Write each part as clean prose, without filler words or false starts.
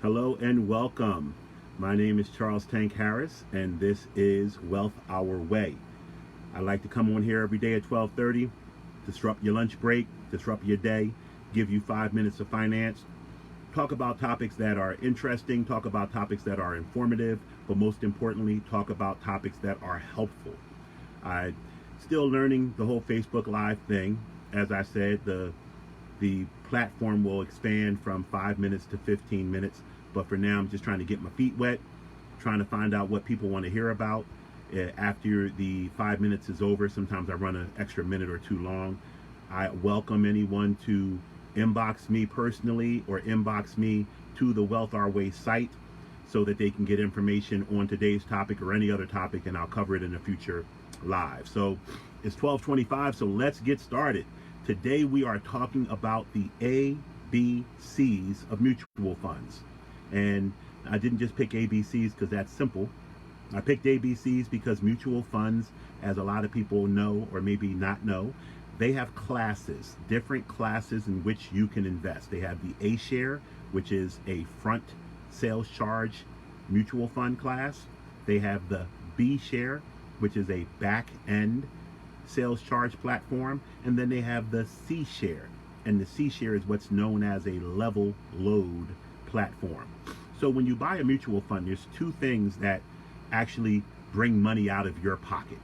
Hello and welcome. My name is Charles Tank Harris, and this is Wealth Our Way. I like to come on here every day at 12:30, disrupt your lunch break, disrupt your day, give you 5 minutes of finance, talk about topics that are interesting, talk about topics that are informative, but most importantly, talk about topics that are helpful. I'm still learning the whole Facebook Live thing. As I said, the platform will expand from 5 minutes to 15 minutes. But for now, I'm just trying to get my feet wet, trying to find out what people want to hear about. After the 5 minutes is over, sometimes I run an extra minute or two long. I welcome anyone to inbox me personally or inbox me to the Wealth Our Way site so that they can get information on today's topic or any other topic, and I'll cover it in a future live. So it's 12:25, so let's get started. Today we are talking about the ABCs of mutual funds. And I didn't just pick ABCs because that's simple. I picked ABCs because mutual funds, as a lot of people know or maybe not know, they have classes, different classes in which you can invest. They have the A share, which is a front sales charge mutual fund class. They have the B share, which is a back end sales charge platform. And then they have the C share. And the C share is what's known as a level load platform. So when you buy a mutual fund, there's two things that actually bring money out of your pocket.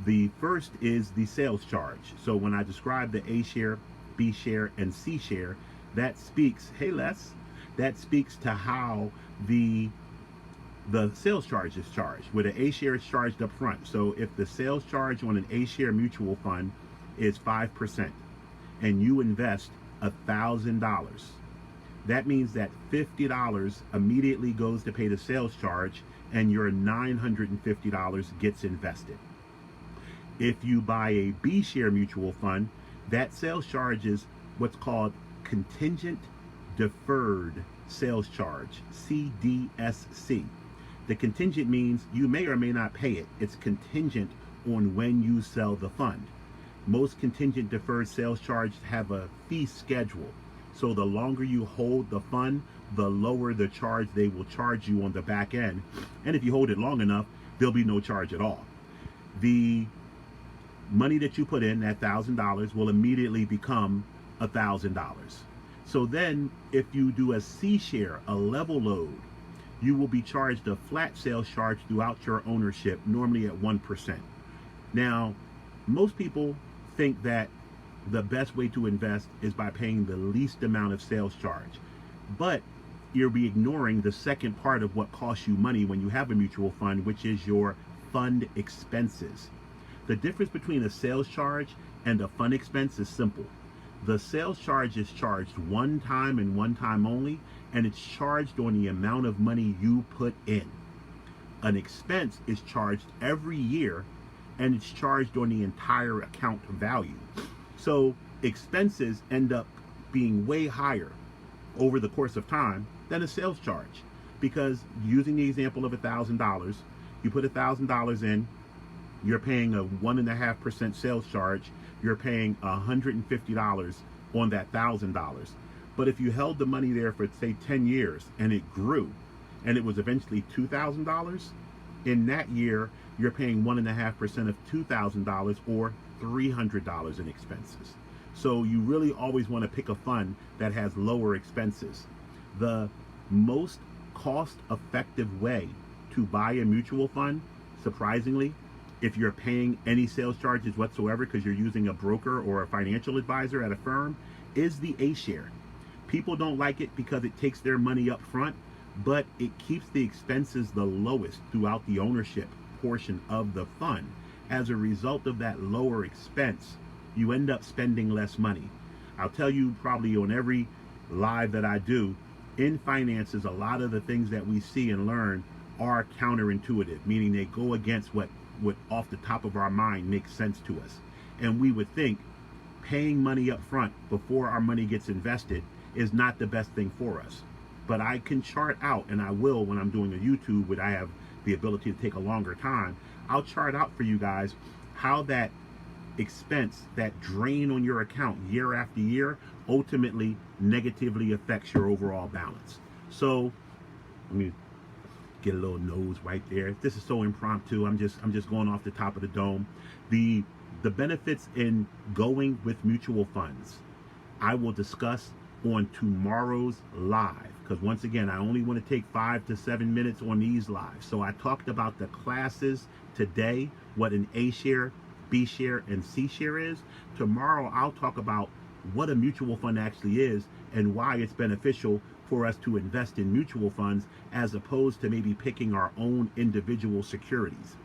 The first is the sales charge. So when I describe the A share, B share, and C share, that speaks, hey Les, that speaks to how the sales charge is charged. Where the A share is charged up front. So if the sales charge on an A share mutual fund is 5% and you invest $1,000, that means that $50 immediately goes to pay the sales charge and your $950 gets invested. If you buy a B share mutual fund, that sales charge is what's called Contingent Deferred Sales Charge, CDSC. The contingent means you may or may not pay it. It's contingent on when you sell the fund. Most contingent deferred sales charges have a fee schedule. So the longer you hold the fund, the lower the charge they will charge you on the back end. And if you hold it long enough, there'll be no charge at all. The money that you put in, that $1,000, will immediately become $1,000. So then if you do a C share, a level load, you will be charged a flat sales charge throughout your ownership, normally at 1%. Now, most people think that the best way to invest is by paying the least amount of sales charge. But you'll be ignoring the second part of what costs you money when you have a mutual fund, which is your fund expenses. The difference between a sales charge and a fund expense is simple. The sales charge is charged one time and one time only, and it's charged on the amount of money you put in. An expense is charged every year, and it's charged on the entire account value. So expenses end up being way higher over the course of time than a sales charge, because using the example of $1,000, you put $1,000 in, you're paying a 1.5% sales charge, you're paying $150 on that $1,000. But if you held the money there for, say, 10 years and it grew and it was eventually $2,000, in that year you're paying 1.5% of $2,000 or $300 in expenses. So you really always want to pick a fund that has lower expenses. The most cost-effective way to buy a mutual fund, surprisingly, if you're paying any sales charges whatsoever because you're using a broker or a financial advisor at a firm, is the A share. People don't like it because it takes their money up front, but it keeps the expenses the lowest throughout the ownership portion of the fund. As a result of that lower expense, you end up spending less money. I'll tell you probably on every live that I do, in finances, a lot of the things that we see and learn are counterintuitive, meaning they go against what off the top of our mind makes sense to us. And we would think paying money up front before our money gets invested is not the best thing for us. But I can chart out, and I will when I'm doing a YouTube, where I have the ability to take a longer time, I'll chart out for you guys how that expense, that drain on your account year after year, ultimately negatively affects your overall balance. So Let me get a little nose right there. This is so impromptu. I'm just going off the top of the dome. The benefits in going with mutual funds, I will discuss on tomorrow's live, because once again, I only want to take 5 to 7 minutes on these lives. So I talked about the classes today, what an A share, B share, and C share is. Tomorrow I'll talk about what a mutual fund actually is and why it's beneficial for us to invest in mutual funds as opposed to maybe picking our own individual securities.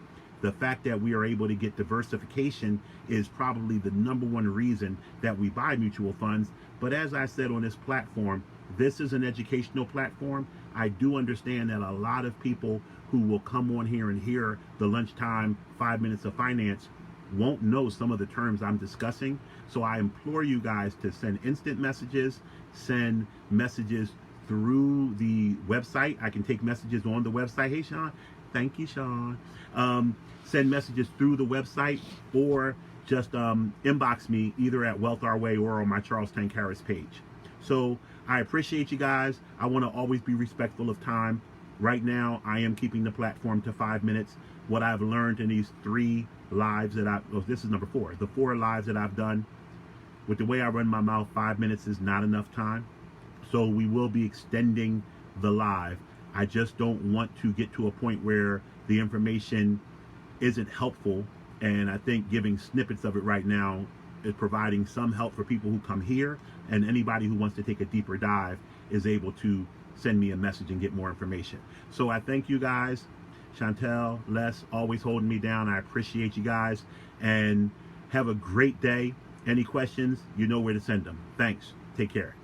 The fact that we are able to get diversification is probably the number one reason that we buy mutual funds. But as I said on this platform, this is an educational platform. I do understand that a lot of people who will come on here and hear the lunchtime 5 minutes of finance won't know some of the terms I'm discussing. So I implore you guys to send instant messages, send messages through the website. I can take messages on the website. Hey, Sean. Thank you, Sean. Send messages through the website, or just inbox me either at Wealth Our Way or on my Charles Tank Harris page. So I appreciate you guys. I want to always be respectful of time. Right now, I am keeping the platform to 5 minutes. What I've learned in these 3 lives that this is number 4. The 4 lives that I've done, with the way I run my mouth, 5 minutes is not enough time. So we will be extending the live. I just don't want to get to a point where the information isn't helpful. And I think giving snippets of it right now is providing some help for people who come here, and anybody who wants to take a deeper dive is able to send me a message and get more information. So I thank you guys. Chantel, Les, always holding me down. I appreciate you guys, and have a great day. Any questions, you know where to send them. Thanks. Take care.